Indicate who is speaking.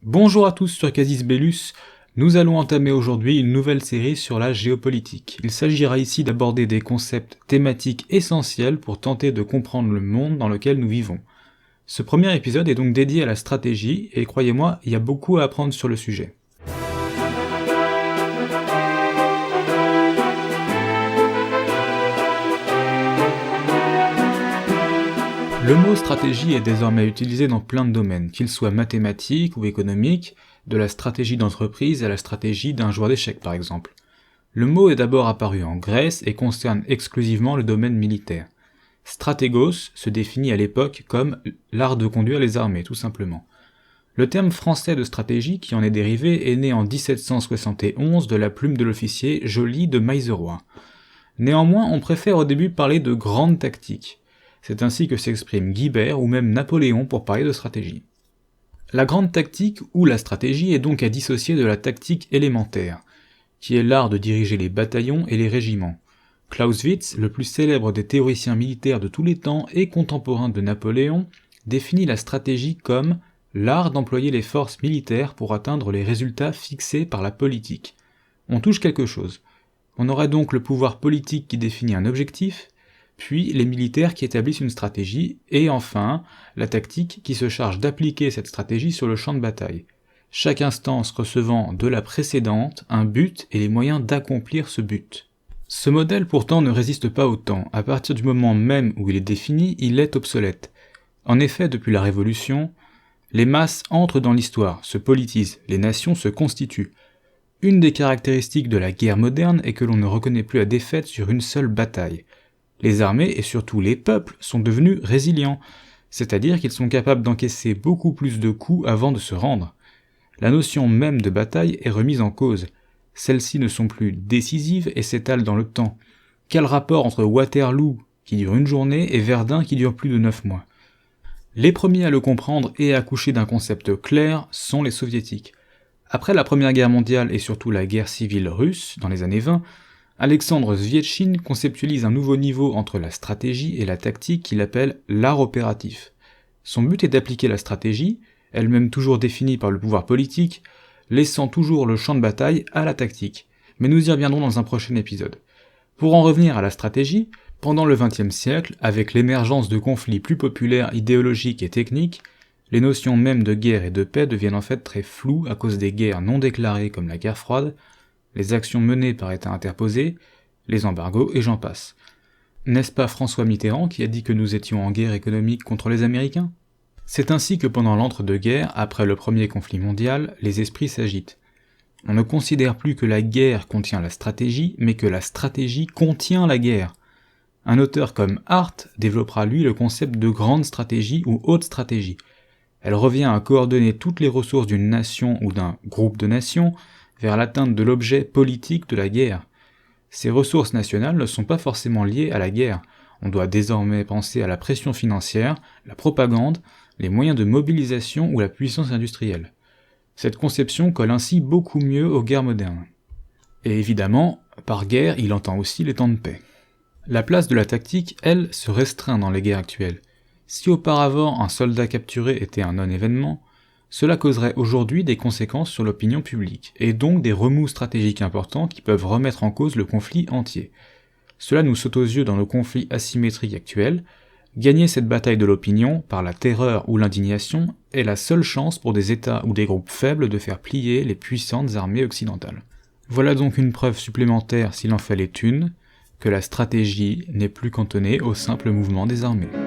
Speaker 1: Bonjour à tous sur Casus Bellus, nous allons entamer aujourd'hui une nouvelle série sur la géopolitique. Il s'agira ici d'aborder des concepts thématiques essentiels pour tenter de comprendre le monde dans lequel nous vivons. Ce premier épisode est donc dédié à la stratégie, et croyez-moi, il y a beaucoup à apprendre sur le sujet. Le mot stratégie est désormais utilisé dans plein de domaines, qu'ils soient mathématiques ou économiques, de la stratégie d'entreprise à la stratégie d'un joueur d'échecs par exemple. Le mot est d'abord apparu en Grèce et concerne exclusivement le domaine militaire. Stratégos se définit à l'époque comme l'art de conduire les armées, tout simplement. Le terme français de stratégie qui en est dérivé est né en 1771 de la plume de l'officier Joly de Maillezeroy. Néanmoins, on préfère au début parler de grande tactique. C'est ainsi que s'exprime Guibert ou même Napoléon pour parler de stratégie. La grande tactique ou la stratégie est donc à dissocier de la tactique élémentaire, qui est l'art de diriger les bataillons et les régiments. Clausewitz, le plus célèbre des théoriciens militaires de tous les temps et contemporain de Napoléon, définit la stratégie comme l'art d'employer les forces militaires pour atteindre les résultats fixés par la politique. On touche quelque chose. On aurait donc le pouvoir politique qui définit un objectif, puis les militaires qui établissent une stratégie, et enfin, la tactique qui se charge d'appliquer cette stratégie sur le champ de bataille. Chaque instance recevant de la précédente un but et les moyens d'accomplir ce but. Ce modèle pourtant ne résiste pas au temps, à partir du moment même où il est défini, il est obsolète. En effet, depuis la Révolution, les masses entrent dans l'histoire, se politisent, les nations se constituent. Une des caractéristiques de la guerre moderne est que l'on ne reconnaît plus la défaite sur une seule bataille. Les armées, et surtout les peuples, sont devenus résilients, c'est-à-dire qu'ils sont capables d'encaisser beaucoup plus de coups avant de se rendre. La notion même de bataille est remise en cause. Celles-ci ne sont plus décisives et s'étalent dans le temps. Quel rapport entre Waterloo, qui dure une journée, et Verdun, qui dure plus de 9 mois ? Les premiers à le comprendre et à accoucher d'un concept clair sont les soviétiques. Après la Première Guerre mondiale et surtout la guerre civile russe, dans les années 20, Alexandre Zvietchine conceptualise un nouveau niveau entre la stratégie et la tactique qu'il appelle l'art opératif. Son but est d'appliquer la stratégie, elle-même toujours définie par le pouvoir politique, laissant toujours le champ de bataille à la tactique, mais nous y reviendrons dans un prochain épisode. Pour en revenir à la stratégie, pendant le XXe siècle, avec l'émergence de conflits plus populaires, idéologiques et techniques, les notions même de guerre et de paix deviennent en fait très floues à cause des guerres non déclarées comme la guerre froide, les actions menées par États interposés, les embargos et j'en passe. N'est-ce pas François Mitterrand qui a dit que nous étions en guerre économique contre les Américains ? C'est ainsi que pendant l'entre-deux-guerres, après le premier conflit mondial, les esprits s'agitent. On ne considère plus que la guerre contient la stratégie, mais que la stratégie contient la guerre. Un auteur comme Hart développera lui le concept de grande stratégie ou haute stratégie. Elle revient à coordonner toutes les ressources d'une nation ou d'un groupe de nations vers l'atteinte de l'objet politique de la guerre. Ces ressources nationales ne sont pas forcément liées à la guerre. On doit désormais penser à la pression financière, la propagande, les moyens de mobilisation ou la puissance industrielle. Cette conception colle ainsi beaucoup mieux aux guerres modernes. Et évidemment, par guerre, il entend aussi les temps de paix. La place de la tactique, elle, se restreint dans les guerres actuelles. Si auparavant un soldat capturé était un non-événement, cela causerait aujourd'hui des conséquences sur l'opinion publique, et donc des remous stratégiques importants qui peuvent remettre en cause le conflit entier. Cela nous saute aux yeux dans nos conflits asymétriques actuels. Gagner cette bataille de l'opinion, par la terreur ou l'indignation, est la seule chance pour des États ou des groupes faibles de faire plier les puissantes armées occidentales. Voilà donc une preuve supplémentaire, s'il en fallait une, que la stratégie n'est plus cantonnée au simple mouvement des armées.